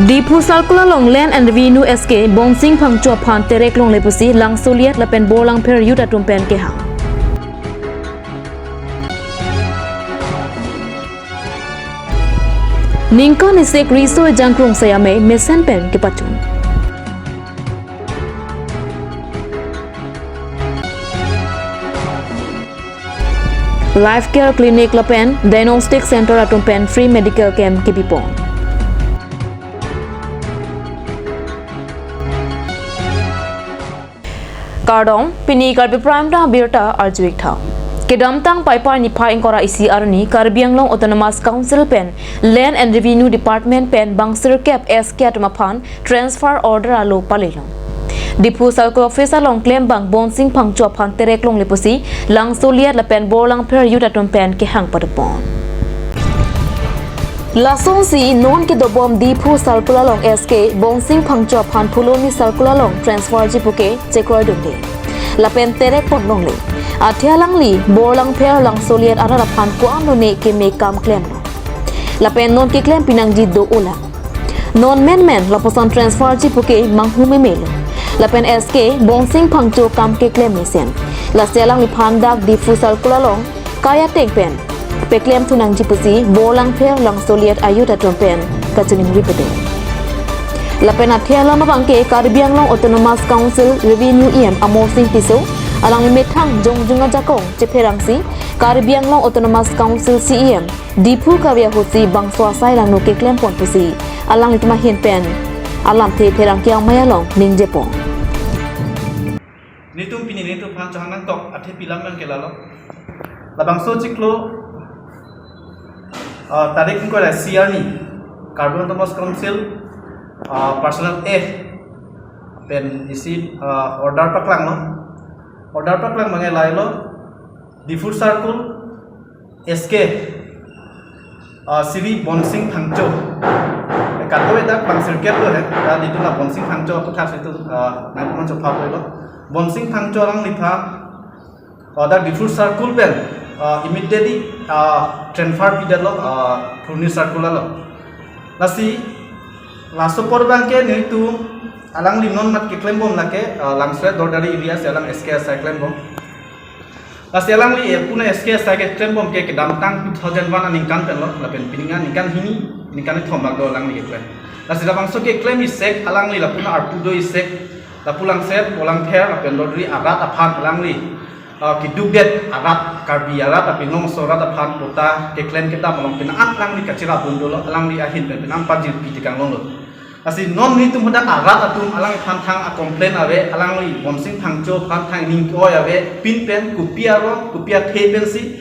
Di pusal kula long land and revenue SK bongsing phang chua phan terek long lepusi lang soliat lapen bolang per yuta tumpen ke hang. Ningka ni sek riso jangkrung sayame mesen pen ke pacun. Life Care Clinic lapen Diagnostic Center atumpen free medical camp ke bipong. Kardong pini karbi prime da birta arjuik tha. Kedam tang paipar nipa ingkora isi arni Karbianglong Autonomous Council pen Land and Revenue Department pen bangsir cap SK atmaphan transfer order alo palilong. Dipu Circle Office along claim bang bonsing pangchua phan terek long lepusi lang soliat la pen bolang per yudatum pen ke hang padapon. Lasong si non ke dobom Dipu Circle along SK bonsing pangchua phan phuloni Circle along transfer jipuke chekroi dunde. La pen terek pon long le. Athia lang li bolang per lang soliat arara phan ko ano ne ke me kam claim no. La pen non ke claim pinang ji do ola. Non men la poson transfer jipuke manghu me melo. Lapen SK bongsing pangcho kam ke claim nisen la selang liphan dak di fusal kulalong kaya tek pen pe claim tunang jipusi bolang per lang soliat ayuda trompen kachuning ripede lapen athia lama bangke Karbianglong Autonomous Council Revenue amosing piso alang methang jongjunga jakong cheperangsi Karbianglong Autonomous Council CEM Dipu Kawia hosi bangswa sai lang no ke claim pon pusi alang litma hin pen alam the perang kyang mayalong ning jepong Nitum pini nitum phan chahangan tok athe pilang nang kelalo labang so ciklo tarik ko la CR ni Carbon Autonomous Council personal A pen isi order paklang no order paklang mangai lai lo Diffur Circle SK CV Bonsing Phangcho kato eta bang circuit lo he ta ditu la Bonsing Phangcho ko thas itu nang mon chopha lo Bonsing Phangcho lang lipha order Diffur Circle pen immediately transfer pidal lo Phuloni Circle lo lasi laso por bangke nitu alang limnon mat ke claim bom lake langsre dordari area selang SK claim bom lasi alang li puna SK claim bom ke damtang 2001 aning kan pen lo lapen pininga nikan hini nikan thombak do alang li ke claim lasi labang so ke claim isek alang li la puna arpu do isek la pulang set bolang ther apen dordari arat aphan alang li kidugdet arat karbi arat tapi nong sorat aphan kota ke claim kita molong pina alang li kacira bundolo alang li ahin pen pinang pajil pitikang long lo asi non ni tum hodak arat atum alang phan thang a complain ave alang li Bonsing Phangcho phan thang ning ko ave pin pen kupia the pen si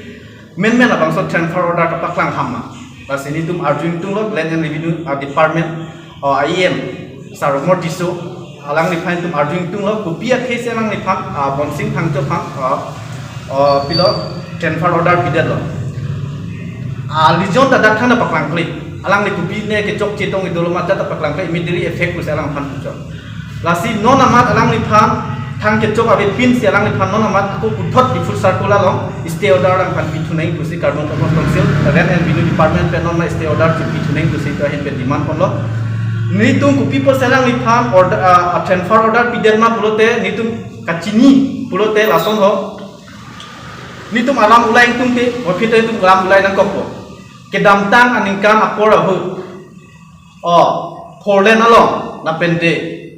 men abang so transfer order ka paklang hamma asi ni tum arjun tum lo Land and Revenue Department IEM saromor diso alang ni phan tum arjun tum lo kupia the se alang ni phan Bonsing Phangcho phan pilo transfer order pidal lo lijon dadak thana paklang kli alang ni kupi ne ke chok chetong idolo mata ta paklang kli immediately effect ku alang phan pucho lasi non amat alang ni phan thang ke chok ave pin si alang ni phan non amat ko kuthot Diffur Circle along stay order alang phan pitunai ku si Carbon Autonomous Council Land and Revenue Department pe non ma stay order chu pitunai ku si to hin pe demand kon lo nitung kupi po salang ni phan order transfer order pidel ma pulote nitung kachini pulote lason ho nitum alam ulai tung te ofite tum alam ulai nang kopo ke damtang aningkan apora hu Portland along na pende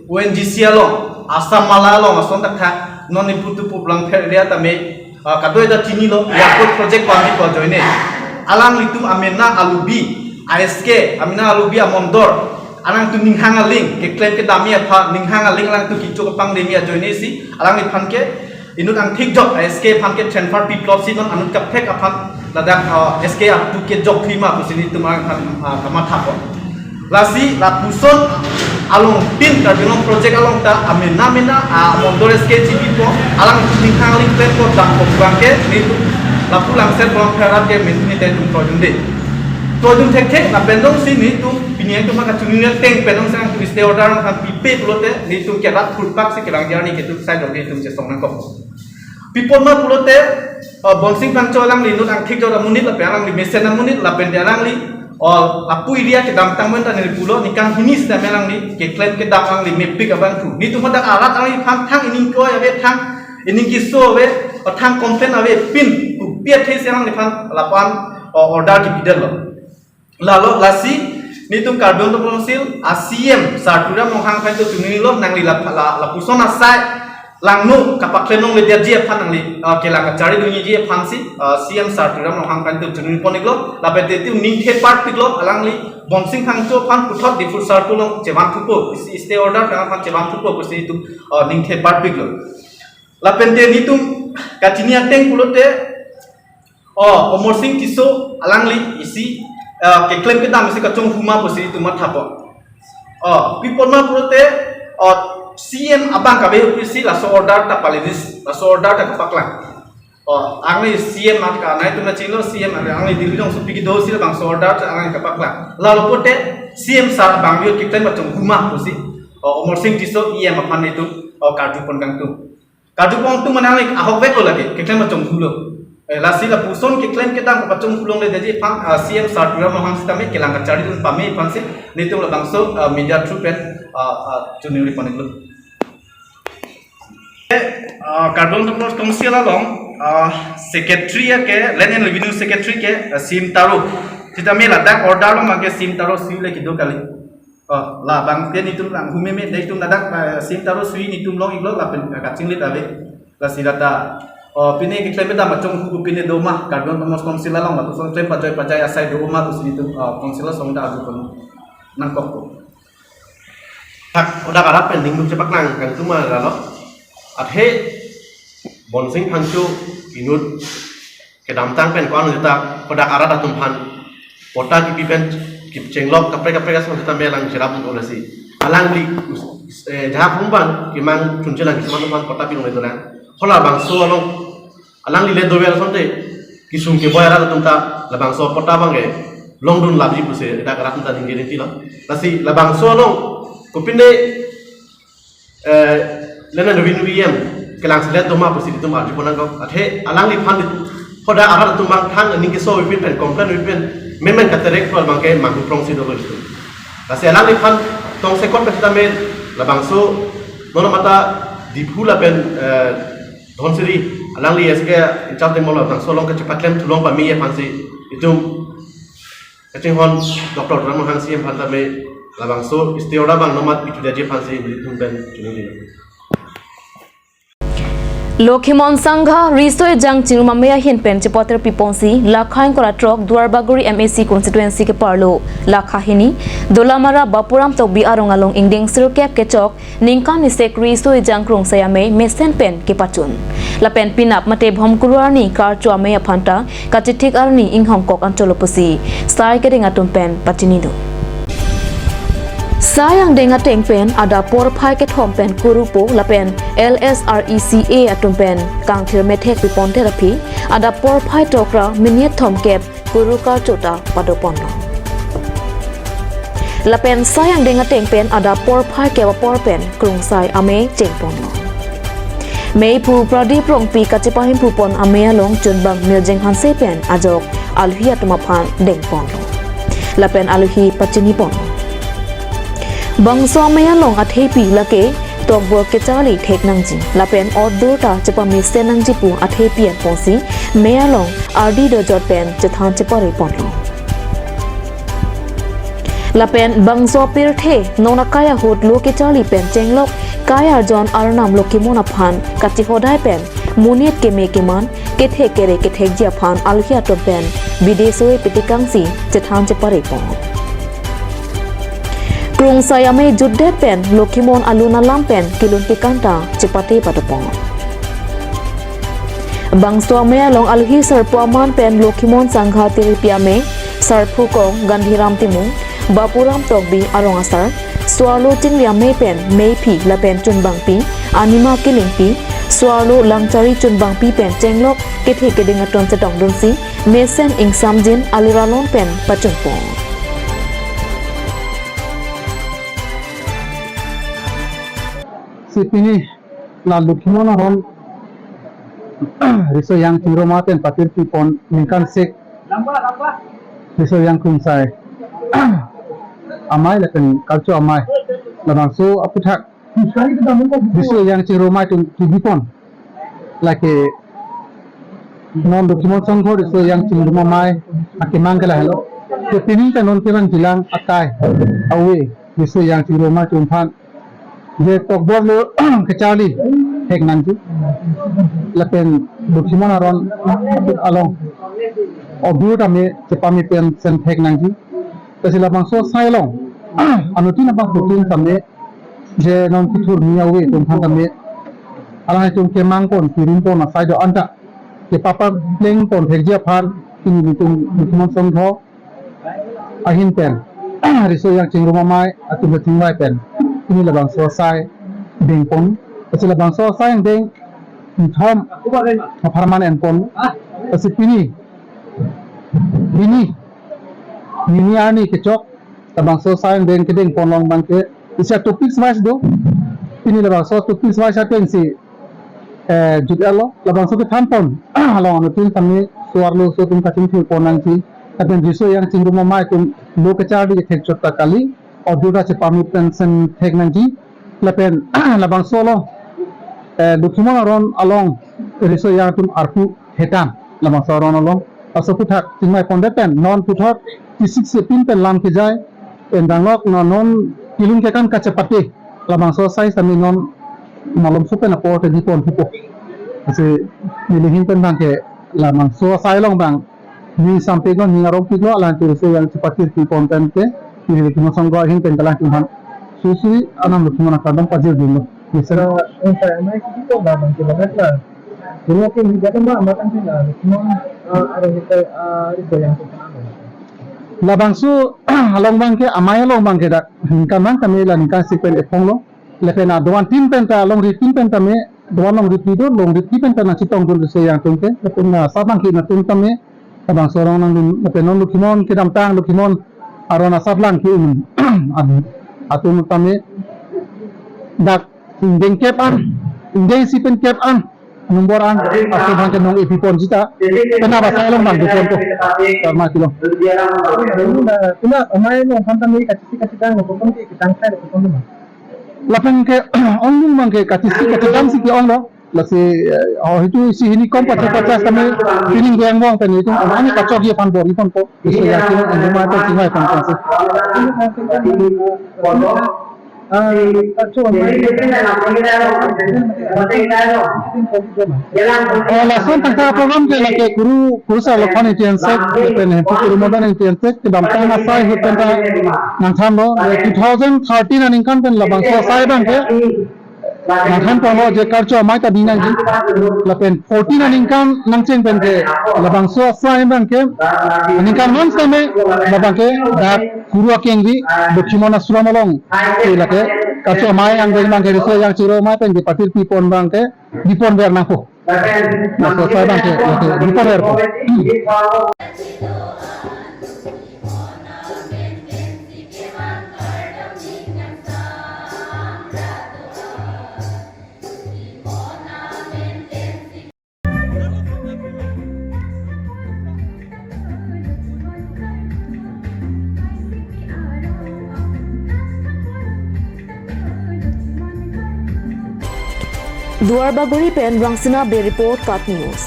ONGC along Assam mala along ason takha non iputu publang fer area tame kadoi da tini lo yakut project pamit ko joine alang litum amena alubi ISK amena alubi amondor alang tu ninghang aling ke claim ke damia pha ninghang aling alang tu kicho pang demia joine si alang ni phan ke inut ang thik job SK phan ke transfer piplot si non anut kap thek aphan ladak SK ap tu ke job khima pusini tumang phan kama thapon lasi la puson along pin Karbianglong project along ta amena mondor SK GP po alang ninghang aling claim ko dam ko bangke ni la pulang set bolong pharat ke ni te tum project de project thek na pendong si ni tu pinian tu maka chuninel teng pendong sang tu stay order kan pipe pulote ni tu ke rat fulpak se kerang jarni ke tu side of tu se songna ko pipon ma pulote Bonsing Phangcho alang li nut ang thik jor amunit la pelang li mesen amunit la pende alang li Lapui dia ke dam tangmen tan ni pulo ni kan hinis da melang ni ke claim ke dam ang ni mepik abang tu ni tu madak alat ang ni phang thang ining ko ya be thang ining kiso be thang komplain ave pin ku piat he serang ni phang lapan order ki bidal lo lalo lasi ni tu karbon to prosil ACM sartura mohang kan tu tuni lo nang li la puson asai langnu kapak klenong le dia je phan nang li ke la ka chari dunyi je phan si CM sartura mohang kan tu tuni ponik lo la pe te tu ning the part pik lo alang li bonsing phangcho phan puthot difur sartulong chewan thupo stay order ka phan chewan thupo ko si tu ning the part pik lo la pen te ni tu ka chini ateng pulote omor sing kiso alang li isi ke claim ke dam isi ka chong huma ko si tu mathapo people ma pulote CM abang kabe upisi la so order ta palidis la so order ta kapaklang angli CM mat ka nai tu na chilo CM angli dilli dong supi ki do sil bang so order ta angli kapaklang la lo pote CM sar bang yo ki claim batong huma pusi omor sing tiso EM apan itu karju pon kang tu karju pon tu manang ahok vek lo lagi ki claim batong hulo la sila puson ki claim ke dang batong hulong le deji pang CM sar pura mohang sistame kelang ka chari dun pame pansi ni tu la bang so media through pen junior ponik lo Karbon Toplos Komisial along Secretary ke Land and Revenue Secretary ke Sim Taro kita me ladak order lo mage Sim Taro sui le kido kali la bang pen itu lang humeme dai tum ladak Sim Taro sui ni tum long iglo la pen kacing lit ave la silata pine ki claim da macong ku pine do mah Karbon Toplos Komisial along ma tu song claim pajai asai do mah tu sini tu komisial song da aju kon nang kok hak udah karap pending dum cepak nang kan tu mah lo athe bonsing phangchu inut ke dam tang pen kwan jeta pada arah datum phan pota ki pen ki chenglok kapre ka sonta melang jerap olasi alang li jaha phumban ki mang chunchelang ki man man pota pilong itu na hola bang so along alang li le do ber sonte ki sum ke boyara datum ta la bang so pota bang e longdun labji puse eta karat ta dingin ti lo lasi la bang so along kupinde lena revenue VM kelang selet doma posisi itu maju ponang kau athe alang li phan hoda aral tu mang thang ning ke so wipin pen complain wipin memen katerek pol mang ke mang prong si dolo itu lasi alang li phan tong sekon pe kita men labang so nono mata dipula pen don siri alang li eske inchalte mola tang so long ke cepat lem tulong pa mi ye phan si itu kacing hon doktor ramon hang si em phan ta me labang so istiora bang nomat itu dia je phan si itu ben chuni Lokhimon Sangha Risoy Jang Chirumamaya Hin Pen Chipoter Piponsi Lakhain Kora Trok Duarbaguri MAC constituency ke Parlo Lakhahini Dolamara Bapuram Tobi Arongalong Ingding Sirkep ke Chok Ningkan Nisek Risoy Jang Krung Sayame Mesen Pen ke Pachun Lapen Pinap Mate Bhom Kurani Kar Chuame Phanta Kachitik Arni Ing Hong Kong Antolopusi Sai ke Ringatum Pen Pachinido Sayang dengan tengpen ada por pai ke thompen kurupo lapen LSRECA atumpen kang thermetek pipon therapy ada por pai tokra miniat thomkep kuruka chota padopono lapen sayang dengan tengpen ada por pai ke porpen krungsai ame chengpono mei pu pradip rongpi kachepahim pupon ame along chunbang miljeng hanse pen ajok alhi atmaphan dengpono lapen alhi pachini pono Bangsa maya long at happy lake tok bo ke chali thek nang ji lapen oddur ta chepa mi se nang ji pu at happy at ponsi maya long rd do jot pen chethan chepa re pon lo lapen bangso pir the nona kaya hot lo ke chali pen chenglok kaya jon arnam lo kimona phan kachi hodai pen munit ke me ke man ke the kere ke thek ji phan alhia to pen bidesoi pitikang si chethan chepa re pon Krung sayame judde pen Lokhimon aluna lampen kilun pikanta cepate patopong Bangso me long alhi sarpuaman pen Lokhimon Sangha tiripiame sarpu kong Gandhiram timung Bapuram tokbi arong asar swalo tingliame pen meipi lapen chunbangpi anima kilingpi swalo langchari chunbangpi pen chenglok kethe kedingaton chetong dunsi mesen ingsamjin aliralon pen pachungpong Sipini la Lokhimon aron riso yang chiro maten patir pipon ningkan sek riso yang kumsai amai lekan culture amai labang so aputhak bisu yang ci romai tu gipon like non document songho so yang ci rumah mai akimang kala hello ke tining ta non keban jilang akai awe bisu yang ci romai tu phan je tokbor lo kecali hek nanti lepen document aron along obdu kami cepami pen sen hek nanti kasi labang so sailong anutin abang putin kami je non kutur miawe tumpan kami alai tum kemang pon kirim pon na saido anta ke papa leng pon thekjia phan ini tum document songho ahin pen riso yang cingruma mai atu betingwai pen ini labang so sai deng pon kasi labang so sai deng thom permanent pon kasi ini ani kecok labang so sai deng kedeng pon long bangke isa topik smash do ini labang so topik smash atensi judelo labang so tham pon along anu tin kami suarlo so tum kating thil ponang si katen riso yang cingruma mai tum lo kecari thekjot ta kali audio cepami pension teknologi lepen labang solo document aron along riso yang tum arpu hetam labang so aron along aso puthak tingmai pondepen non puthak tisik sepin pen lam kijai endanglok non kilung kekan kacepati labang so sai sami non malum supen aport di pon pupo ase nilihin pen bang ke labang so sai long bang ni sampai gon ni arong piglo lan riso yang cepati di pon pen ke ini cuma sanggup hin pen kalah tuhan susi anam lu cuma kadang pajil dulu misalnya saya mai kita dah bangkit banget lah. Jadi aku juga kan makan sila, cuma ada itu yang labang su halong bangke amai long bangke dak kamang kami lan kan sipen epong lo lepena doan tim pen ta long ri tim pen ta me doan long ri tido long ri tim pen ta na citong dul se yang tungke lepena sabang ki na tung tame abang sorong nang lepenon lu kimon kidam tang lu kimon arona sablang ki atun tame dak indeng kepan indeng sipen kepan nomboran atau bangke nong ipipon jita kenapa saya long bang dupon to karma kilo Ina amai lo hantam ni kacik dah ngopon ki kitang sai ngopon ni. lapan ke onlung bangke katisi katidam si ki on lo lasi itu si ini kompat kami feeling yang wong pen itu ani kacok dia pan bor ipon po isu yakin rumah tu cingai pan pansi langsung tangkap program ke laki guru sa lokal itu yang sek pen guru modern itu yang sek kedam tang asai hutan ta nang tham lo 2013 aning kan pen labang so sai bang ke nang tham polo je karcho mai ta dinang ji lapen 14 aning kan nang cheng pen ke labang so sai bang ke aning kan non same labang ke da guru akenggi dokumona suramalong ke lake karcho mai ang de bang ke so yang ciro mai pen di patir pipon bang ke dipon ber nang ko na so sai bang ke dipon ber ko Duar Baguri pen Rangsina be report Kat News.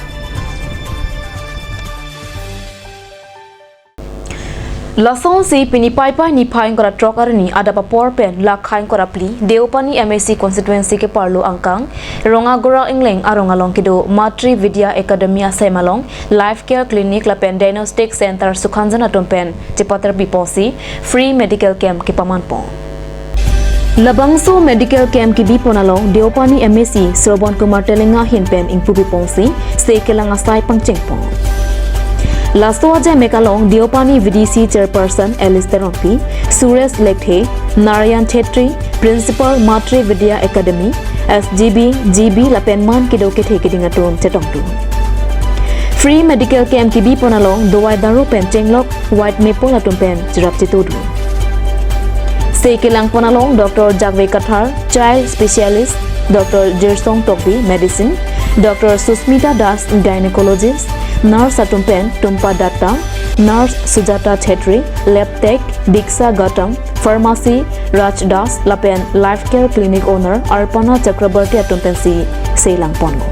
Lasong si pinipai ni paing kora trokar ni ada papor pen lakhain kora pli Deopani MSc constituency ke parlo angkang Rongagora Engleng arongalong kido Matri Vidya Academia Semalong Life Care Clinic la pen Diagnostic Center Sukhanjana Tompen Chipatar Biposi Free Medical Camp ke Pamanpong Labangso Medical Camp ki Biponalong Deopani MSc Sroban Kumar Telenga Hinpen Ingpu Bipongsi Sekelang Asai Pangchengpong Lasto aja Mekalong Deopani VDC Chairperson Alice Terompi, Suresh Lekthe, Narayan Chetri, Principal Matri Vidya Academy, SGB, GB Lapenman Kido Kethe Kidingatun Chetongtu. Free Medical Camp ki Biponalong Dowai Daru Pen Chenglok White Maple Atum Pen Jirap Chitudu. Sekelang Ponalong Dr. Jagve Kathar, Child Specialist, Dr. Jersong Tokbi, Medicine, Dr. Susmita Das, Gynecologist, Nurse Atumpen Tumpa Datta, Nurse Sujata Chetri, Lab Tech Diksha Gautam, Pharmacy Raj Das, Lapen Life Care Clinic Owner Arpana Chakrabarti Atumpen si Seilang Pongo.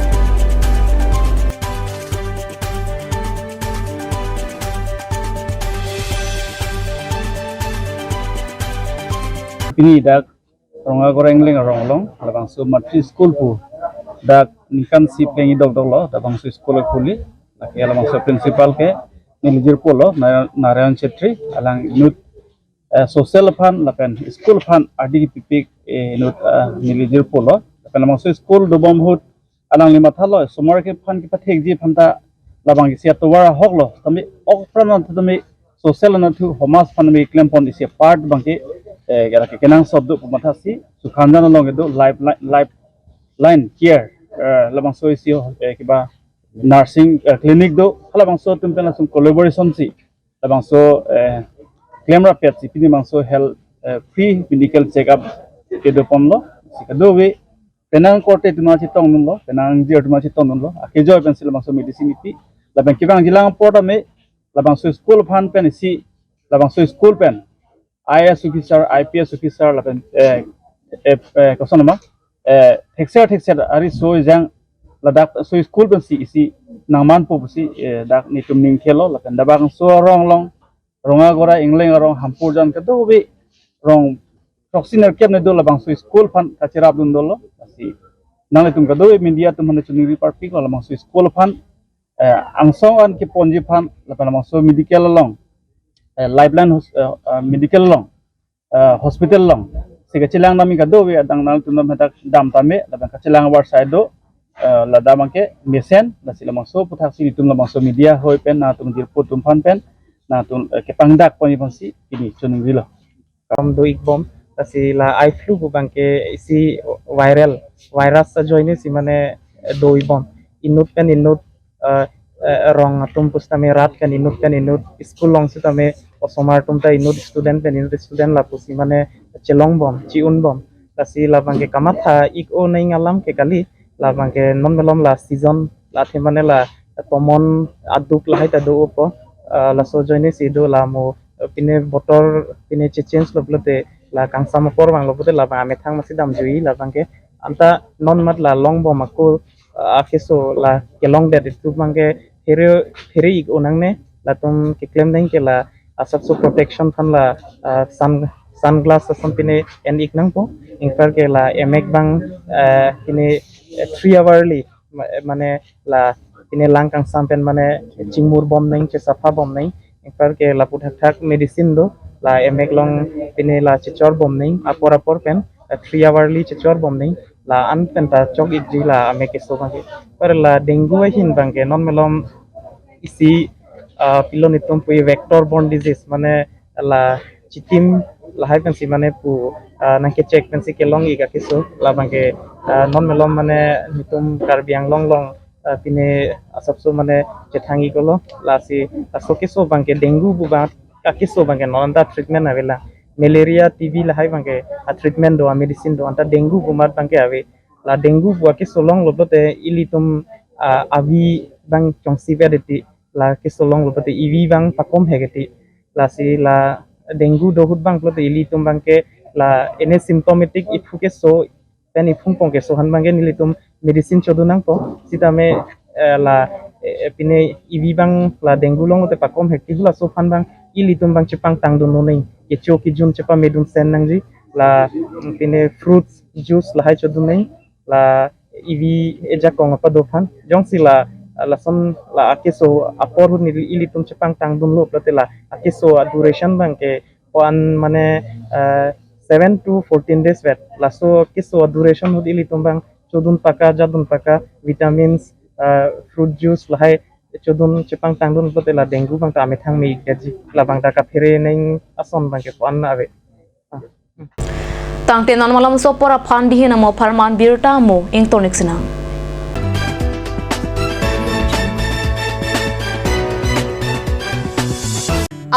Ini dak ronga goreng ling ronglong labang su matri school pu dak nikan si pengi dok dok lo labang su school kuli laki labang su principal ke nilijir polo Narayan Chetri alang nut social fund lapen school fund adi pipik nut nilijir polo lapen labang su school do bom hut alang lima thalo somor ke fund ki pathek ji phanta labang ki sia towara hok lo tami ok prana tami social na thu homas fund mi claim pon isi part bangki gara ke kenang sobdu pumatasi sukhanjana longe do lifeline care labang so isio kiba nursing clinic do labang so tumpena sum collaboration si labang so claim ra pet si pini bang so health free medical check up ke do pomlo sikado we penang korte tuma chi tong nun lo penang jir tuma chi tong nun lo akejo pencil labang so medicine ipi labang kibang jilang porta me labang so school fan pen si labang so school pen IS officer, IPS officer, lapen kosonoma, texer ari so jang ladak so school ben si isi nangman po si dak ni tumning khelo lapen dabang so rong long ronga gora ingleng rong hampur jan kedo be rong proxiner kep ne do labang so school fan kachirab dun dolo si nang tum kedo media tum hande chuni reparti ko labang so school fan angsong an ki ponji fan lapen labang so medical long lifeline medical long hospital long sega chilang nami ka do we adang nang tunam hatak dam tame labang ka chilang war side do la damang ke mesen la sila mangso puthak si tum la mangso media hoi pen na tum dir putum fan pen na tum ke pangdak poni pansi ini chuning wilo kam do ikbom tasi la I flu bu bangke isi viral virus sa joine si mane do ibom inut kan inut rong atum pustame rat kan inut school long se tame osomar tumta inut student la pusi mane chelong bom chiun bom tasi la bangke kamatha ik o nei ngalam ke kali la bangke non melom la season la the mane la tomon aduk la haita do opo la so joine si do la mo pine botor pine change loblote la kangsa mapor bang loblote la ame thang masi dam jui la bangke anta non mat la long bom akul akeso la kelong de tu bangke here ik onang ne la tum ke claim deng ke la asap so protection than la sunglass asam pine en ik nang po infar ke la emek bang pine 3 hourly mane la pine lang kang sampen mane chingmur bom neng ke safa bom neng infar ke la puthak thak medicine do la emek long pine la chichor bom neng apor pen 3 hourly chichor bom neng la an pen ta chok iji la ame ke so bang par la dengue hin bang ke non melom isi pilonitum pu vector borne disease mane la chitim la hai pensi mane pu nangke check pensi ke long iga kiso la bangke non melom mane nitum karbiang long pine asapso mane chethangi kolo la si aso kiso bangke dengue bu ba kiso bangke non da treatment avela malaria TB la hai bangke treatment do medicine do anta dengue bu mat bangke ave la dengue bu kiso long lobote ilitum avi bang chongsi vedeti la kisolong lote ivi bang pakom hegeti la si la dengue dohut bang lote ilitum bang ke la ene symptomatic ifuke so pen ifung pong ke so han bang nilitum medicine chodunang po sitame la pine ivi bang la dengue long lote pakom hekti hula so han bang ilitum bang chepang tang do nonei ke choki jun chepa medun sen nangji la pine fruits juice la hai chodunai la ivi eja kong apa do phan jongsi la lason la akeso apor ni ilitum chepang tang dun lo plate la akeso duration bang ke one mane 7 to 14 days vet la so akeso duration hud ilitum bang chodun paka jadun paka vitamins fruit juice la hai chodun chepang tang dun plate la dengue bang ta ame thang mi gaji la bang ta ka phere neng ason bang ke pan ave tangte non malam so pora phan dihina mo farman birta mo ing tonic sinang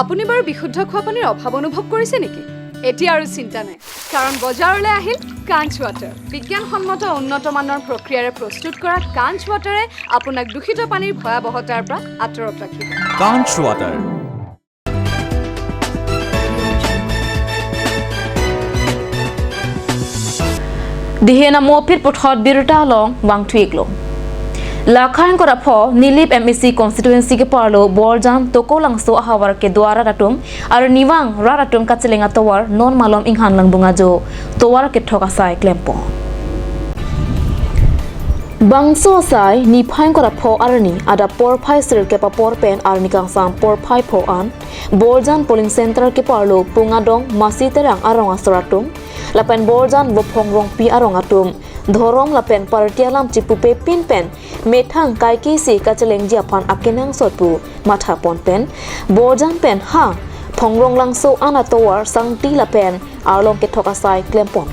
আপুনি বাৰু বিশুদ্ধ খোৱা পানীৰ অভাৱ অনুভৱ কৰিছে নেকি? এতিয়া আৰু চিন্তা নাই, কাৰণ বজাৰলৈ আহিল কাঞ্চ ৱাটাৰ বিজ্ঞানসন্মত উন্নত মানৰ প্ৰক্ৰিয়াৰে প্ৰস্তুত কৰা কাঞ্চ ৱাটাৰে আপোনাক দূষিত পানীৰ ভয়াৱহতাৰ পৰা আঁতৰত ৰাখিব। কাঞ্চ water. Dihena mopit puthot birta long wang thuik lo. Lakhain kora pho Nilip MEC constituency ke parlo Borjan toko langso ahawar ke dwara ratum ar niwang raratum kachelenga towar non malom inghan lang bunga jo towar ke thoka sai klempo. Bangso sai ni phain kora pho arni ada por phai sir ke pa por pen arni kang sam por phai pho an Borjan polling center ke parlo pungadong masiterang arong asoratum lapen Borjan bopong rong pi arong atum dhorong lapen partialam chipupe pin pen methang kai ki si kacheleng jiapan akenang sotpu matha pon pen Borjan pen ha phongrong langso ana towar sangti lapen arlong ke thoka sai klempon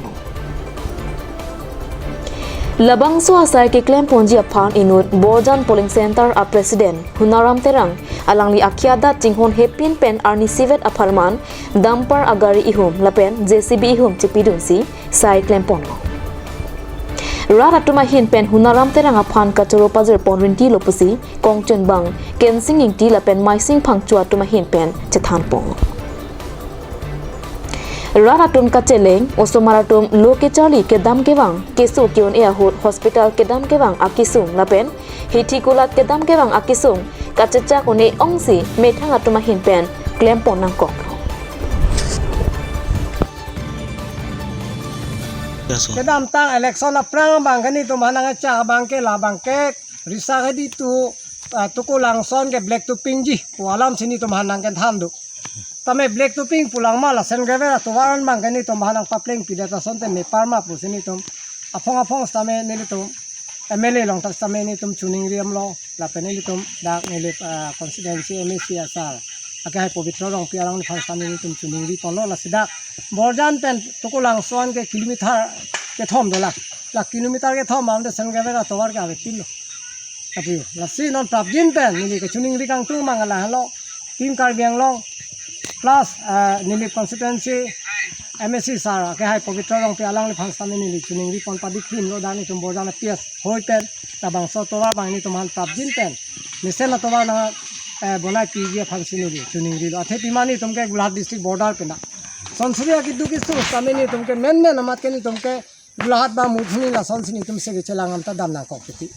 Labang so asai ke claim ponji aphan inut Borjan polling center a president Hunaram Terang alangli akiada jinghon hepin pen arni sivet aparman dampar agari ihum lapen JCB ihum chipidunsi sai claim pon Rara tuma hin pen Hunaram Terang aphan kachoro pazar ponrinti lopusi kongchen bang kensing ingti lapen maising phangchua tuma hin pen chethan pong Raratum kacheleng osomaratum loke chali ke dam kewang kesu kion airport hospital ke dam kewang akisung lapen hitikulat ke dam kewang akisung kachecha kone ongsi methang atuma hin pen claim ponang kok Kedam tang election aprang bang kani tu mana ngaca bang ke la bang ke risa kadi tu tuku langson ke black to pink ji walam sini tu mana kan thandu tame black to pink pulang mala sen gavera tu waran bang kani tu mana papling pidata sonte me parma pu sini tu apong stame nili tu MLA long tas tame ni tum chuning riam lo la peneli tum dak nili constituency MEC asal akai pabitra rong piarang ni phang tame ni tum chuning ri pon lo la sidak Borjan pen tuku langson ke kilometer ke thom dola la kilometer ke thom amde sen gavera towar ke ave pilo tapi la si non prabjin pen ni ke chuning ri kang tu mangala halo tim kar biang long plus nili constituency MSC sar ke hai pabitra rong pialang ni phang tame ni chuning ri pon padik pin lo dani tum Borjan PS hoi pen ta bang so towar bang ni tum han prabjin pen misen na towar na bonai PG phang sini ri chuning ri lo athe pimani tum ke Gulhat district border pena Sonsria ki duki su sameni tumke men amat keni tumke Gulhat ba mudhuni la sonsini tum se gelangam ta damna kokiti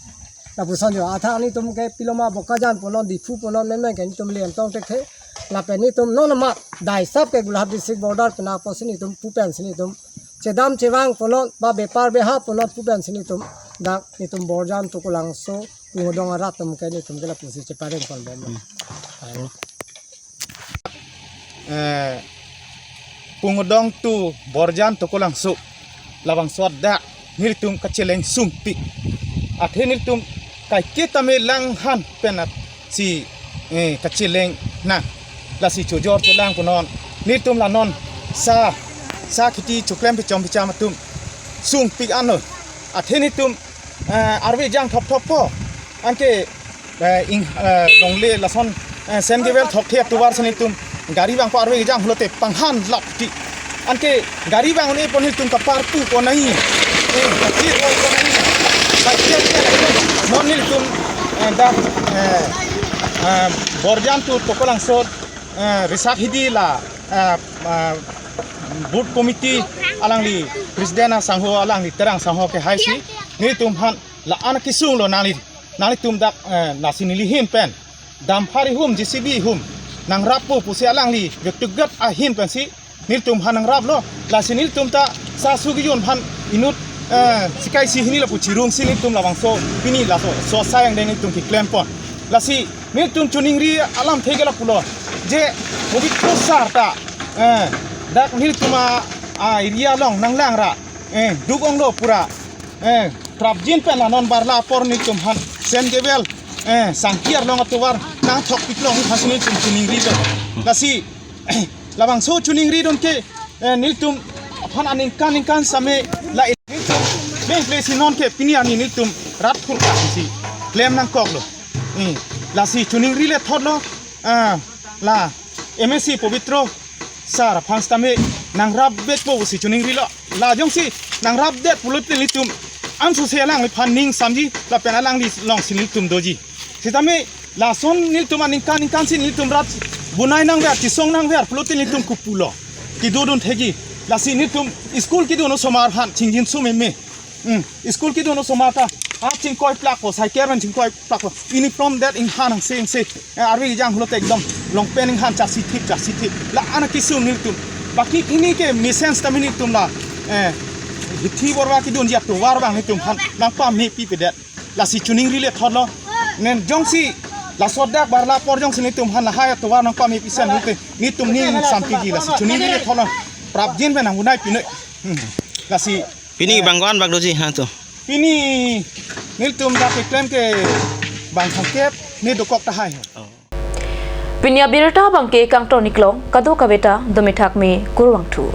la busanjo atha ani tumke piloma bokajan polon difu polon men keni tum lem tong tekhe la peni tum non ma dai sab ke Gulhat district border pena posini tum pupen sini tum chedam chewang polon ba bepar beha polon pupen sini tum dak ni tum Borjan tukulang so ngodong ara tum keni tum gela pusi cheparen kon bom Pungudong tu Borjan tokolang su labang swada niltum kacheleng sumpi athe niltum kai kita me lang han penat si kacheleng na la si chojor telang punon niltum la non sa kiti chuklem pichom pichamatum sumpi ano athe niltum arwe jang thop po anke ing dongle lason sen gevel thok the tuwar sanitum gari bang ko arwe jang hulote panghan lapti anke gari bang ni ponil tum kapar tu ko nahi kacil ko nahi kacil monil tum da Borjan tu tokolang sot risak hidi la board committee alangli presiden sangho alangli terang sangho ke haisi ni tum han la an kisung lo nali tum dak nasinili hin pen dampari hum JCB hum nang rapo pusi alangli vektugat ahin pensi nil tum han nang rap lo la sinil tum ta sa sugiyon han inut sikai si hini la pu chirung si nil tum lawang so pini la so sayang den nil tum ki claim pon la si nil tum chuning ri alam thegela pulo je mobi prosar ta dak nil tuma area long nang lang ra dugong lo pura prabjin pen la non barla por nil tum han sen gebel sangkiar long atuwar nang thok piklong hasini tum chuning ri la si labang so chuning ri don ke niltum phan aning kan same la ben place non ke pini ani niltum rat khur ka si claim nang kok lo la si chuning ri le thot lo la MSC pavitro sar phang stame nang rap bet po si chuning rilo la jong si nang rap det pulut litum am su se lang li phaning samji la pen alang li long sin litum doji sitame la son litum aning kan sin litum rat bunai nang ver ti song nang ver pulut litum kupulo ki dodun thegi la sin litum school ki dono somar phan chingjin su me school ki dono somar ta ching koi plak po sai ker man ching koi plak po uniform that in han sing se arwi jang hulot ekdom long pen in han cha sithi la ana kisum litum baki ini ke misens tamini tum la hithi borwa ki dun jak to war bang tum han nang pa me pi pedet la si chuning rile tholo nen jong si la sodak bar la por jong si tum han la ha to war nang pa me pi sen ni tum ni sampi gi la si chuning rile tholo prap jin be nang unai pinoi la si Pini bangkuan bang doji ha tu. Pini nil tum da ke klem ke bang thangkep ni dokok ta hai Pinya birta bangke kang toniklong kado kabeta domithak me kurwang thu